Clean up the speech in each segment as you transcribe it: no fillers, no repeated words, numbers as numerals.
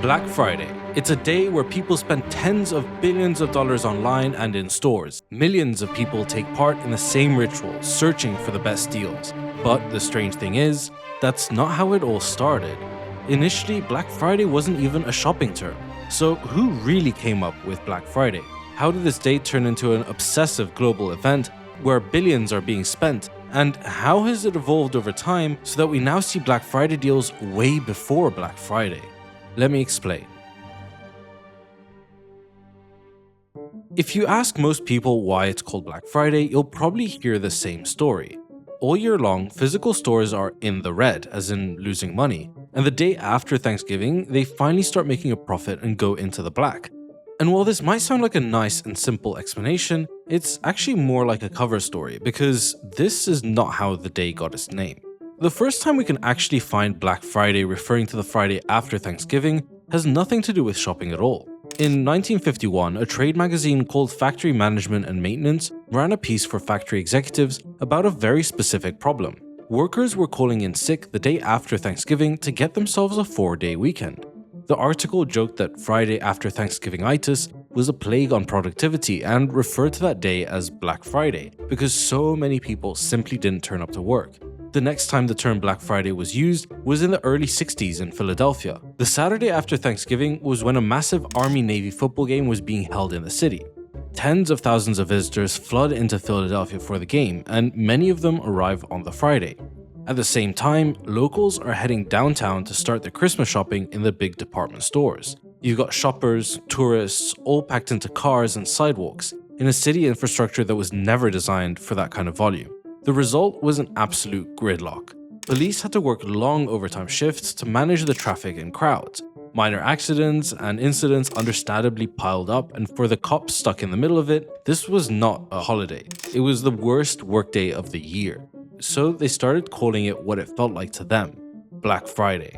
Black Friday. It's a day where people spend tens of billions of dollars online and in stores. Millions of people take part in the same ritual, searching for the best deals. But the strange thing is, that's not how it all started. Initially, Black Friday wasn't even a shopping term. So who really came up with Black Friday? How did this day turn into an obsessive global event where billions are being spent? And how has it evolved over time so that we now see Black Friday deals way before Black Friday? Let me explain. If you ask most people why it's called Black Friday, you'll probably hear the same story. All year long, physical stores are in the red, as in losing money, and the day after Thanksgiving, they finally start making a profit and go into the black. And while this might sound like a nice and simple explanation, it's actually more like a cover story, because this is not how the day got its name. The first time we can actually find Black Friday referring to the Friday after Thanksgiving has nothing to do with shopping at all. In 1951, a trade magazine called Factory Management and Maintenance ran a piece for factory executives about a very specific problem. Workers were calling in sick the day after Thanksgiving to get themselves a 4-day weekend. The article joked that Friday after Thanksgiving-itis was a plague on productivity and referred to that day as Black Friday because so many people simply didn't turn up to work. The next time the term Black Friday was used was in the early 60s in Philadelphia. The Saturday after Thanksgiving was when a massive Army-Navy football game was being held in the city. Tens of thousands of visitors flood into Philadelphia for the game, and many of them arrive on the Friday. At the same time, locals are heading downtown to start their Christmas shopping in the big department stores. You've got shoppers, tourists, all packed into cars and sidewalks in a city infrastructure that was never designed for that kind of volume. The result was an absolute gridlock. Police had to work long overtime shifts to manage the traffic and crowds. Minor accidents and incidents understandably piled up, and for the cops stuck in the middle of it, this was not a holiday. It was the worst workday of the year. So they started calling it what it felt like to them, Black Friday.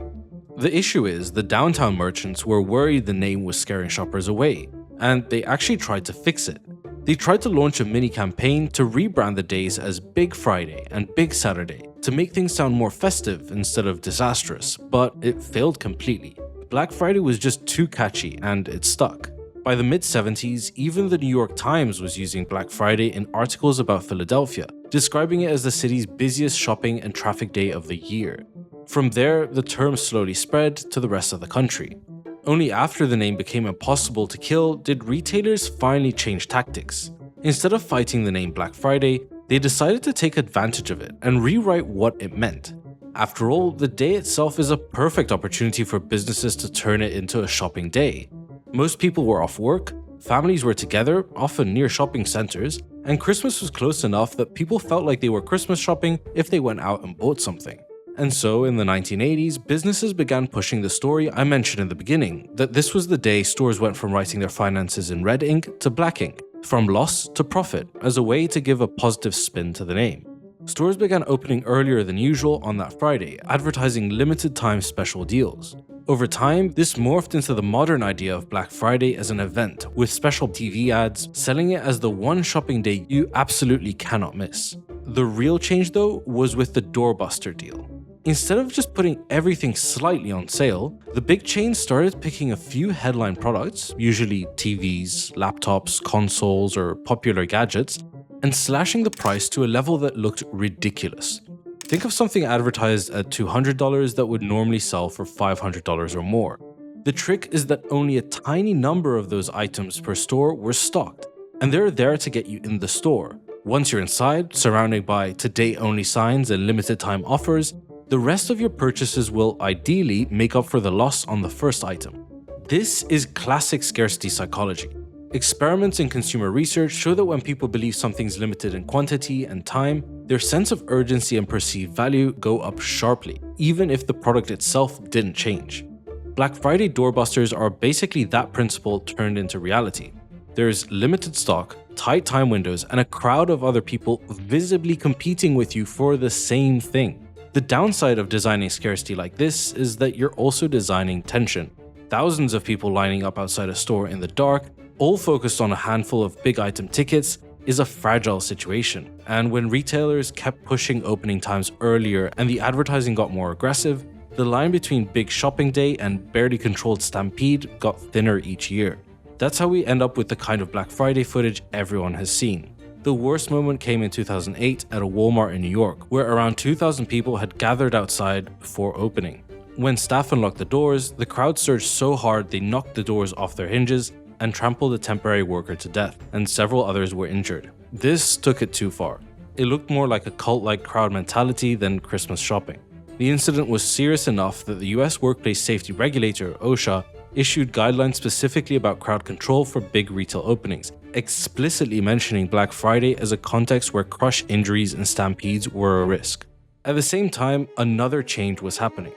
The issue is, the downtown merchants were worried the name was scaring shoppers away, and they actually tried to fix it. They tried to launch a mini campaign to rebrand the days as Big Friday and Big Saturday to make things sound more festive instead of disastrous, but it failed completely. Black Friday was just too catchy and it stuck. By the mid-70s, even the New York Times was using Black Friday in articles about Philadelphia, describing it as the city's busiest shopping and traffic day of the year. From there, the term slowly spread to the rest of the country. Only after the name became impossible to kill did retailers finally change tactics. Instead of fighting the name Black Friday, they decided to take advantage of it and rewrite what it meant. After all, the day itself is a perfect opportunity for businesses to turn it into a shopping day. Most people were off work, families were together, often near shopping centers, and Christmas was close enough that people felt like they were Christmas shopping if they went out and bought something. And so, in the 1980s, businesses began pushing the story I mentioned in the beginning, that this was the day stores went from writing their finances in red ink to black ink, from loss to profit, as a way to give a positive spin to the name. Stores began opening earlier than usual on that Friday, advertising limited-time special deals. Over time, this morphed into the modern idea of Black Friday as an event, with special TV ads, selling it as the one shopping day you absolutely cannot miss. The real change, though, was with the doorbuster deal. Instead of just putting everything slightly on sale, the big chains started picking a few headline products, usually TVs, laptops, consoles, or popular gadgets, and slashing the price to a level that looked ridiculous. Think of something advertised at $200 that would normally sell for $500 or more. The trick is that only a tiny number of those items per store were stocked, and they're there to get you in the store. Once you're inside, surrounded by today-only signs and limited-time offers, the rest of your purchases will ideally make up for the loss on the first item. This is classic scarcity psychology. Experiments in consumer research show that when people believe something's limited in quantity and time, their sense of urgency and perceived value go up sharply, even if the product itself didn't change. Black Friday doorbusters are basically that principle turned into reality. There's limited stock, tight time windows, and a crowd of other people visibly competing with you for the same thing. The downside of designing scarcity like this is that you're also designing tension. Thousands of people lining up outside a store in the dark, all focused on a handful of big item tickets, is a fragile situation. And when retailers kept pushing opening times earlier and the advertising got more aggressive, The line between big shopping day and barely controlled stampede got thinner each year. That's how we end up with the kind of Black Friday footage everyone has seen. The worst moment came in 2008 at a Walmart in New York, where around 2,000 people had gathered outside before opening. When staff unlocked the doors, the crowd surged so hard they knocked the doors off their hinges and trampled a temporary worker to death, and several others were injured. This took it too far. It looked more like a cult-like crowd mentality than Christmas shopping. The incident was serious enough that the US Workplace Safety Regulator, OSHA, issued guidelines specifically about crowd control for big retail openings, explicitly mentioning Black Friday as a context where crush injuries and stampedes were a risk. At the same time, another change was happening.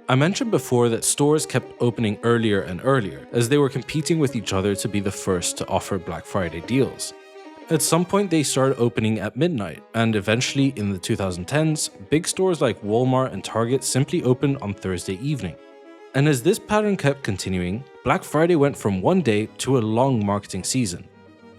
I mentioned before that stores kept opening earlier and earlier, as they were competing with each other to be the first to offer Black Friday deals. At some point, they started opening at midnight, and eventually in the 2010s, big stores like Walmart and Target simply opened on Thursday evening. And as this pattern kept continuing, Black Friday went from one day to a long marketing season.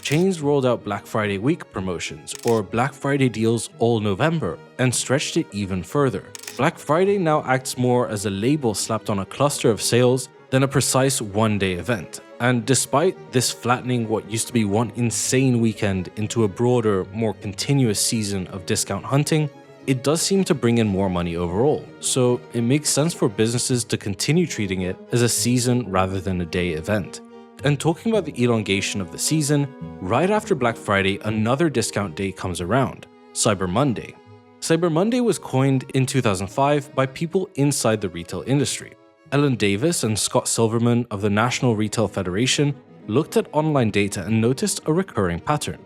Chains rolled out Black Friday week promotions or Black Friday deals all November and stretched it even further. Black Friday now acts more as a label slapped on a cluster of sales than a precise one-day event. And despite this flattening what used to be one insane weekend into a broader, more continuous season of discount hunting, it does seem to bring in more money overall, so it makes sense for businesses to continue treating it as a season rather than a day event. And talking about the elongation of the season, right after Black Friday, another discount day comes around, Cyber Monday. Cyber Monday was coined in 2005 by people inside the retail industry. Ellen Davis and Scott Silverman of the National Retail Federation looked at online data and noticed a recurring pattern.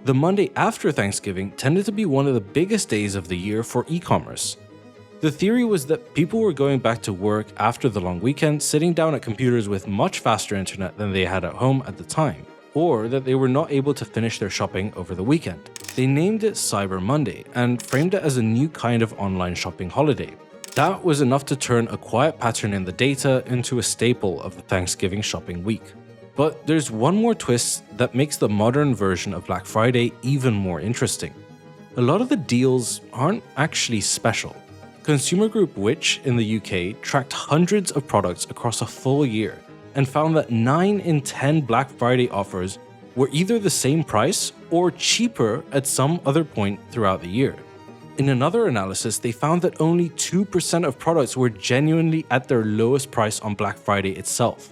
The Monday after Thanksgiving tended to be one of the biggest days of the year for e-commerce. The theory was that people were going back to work after the long weekend, sitting down at computers with much faster internet than they had at home at the time, or that they were not able to finish their shopping over the weekend. They named it Cyber Monday and framed it as a new kind of online shopping holiday. That was enough to turn a quiet pattern in the data into a staple of the Thanksgiving shopping week. But there's one more twist that makes the modern version of Black Friday even more interesting. A lot of the deals aren't actually special. Consumer group Which in the UK tracked hundreds of products across a full year and found that 9 in 10 Black Friday offers were either the same price or cheaper at some other point throughout the year. In another analysis, they found that only 2% of products were genuinely at their lowest price on Black Friday itself.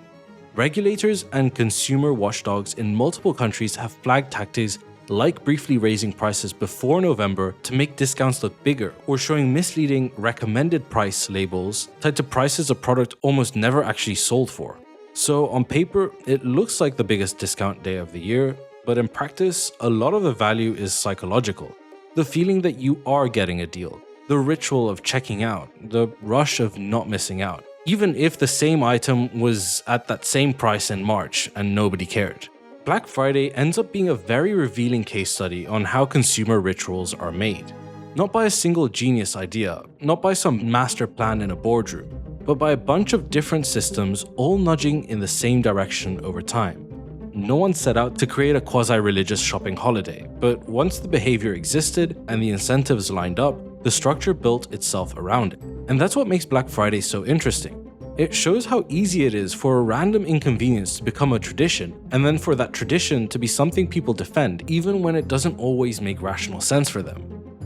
Regulators and consumer watchdogs in multiple countries have flagged tactics like briefly raising prices before November to make discounts look bigger, or showing misleading recommended price labels tied to prices a product almost never actually sold for. So on paper, it looks like the biggest discount day of the year, but in practice, a lot of the value is psychological. The feeling that you are getting a deal, the ritual of checking out, the rush of not missing out, even if the same item was at that same price in March and nobody cared. Black Friday ends up being a very revealing case study on how consumer rituals are made. Not by a single genius idea, not by some master plan in a boardroom, but by a bunch of different systems all nudging in the same direction over time. No one set out to create a quasi-religious shopping holiday, but once the behavior existed and the incentives lined up, the structure built itself around it. And that's what makes Black Friday so interesting. It shows how easy it is for a random inconvenience to become a tradition, and then for that tradition to be something people defend even when it doesn't always make rational sense for them.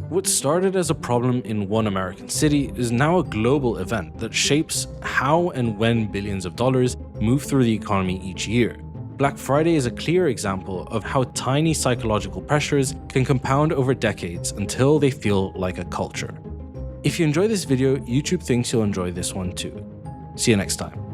What started as a problem in one American city is now a global event that shapes how and when billions of dollars move through the economy each year. Black Friday is a clear example of how tiny psychological pressures can compound over decades until they feel like a culture. If you enjoy this video, YouTube thinks you'll enjoy this one too. See you next time.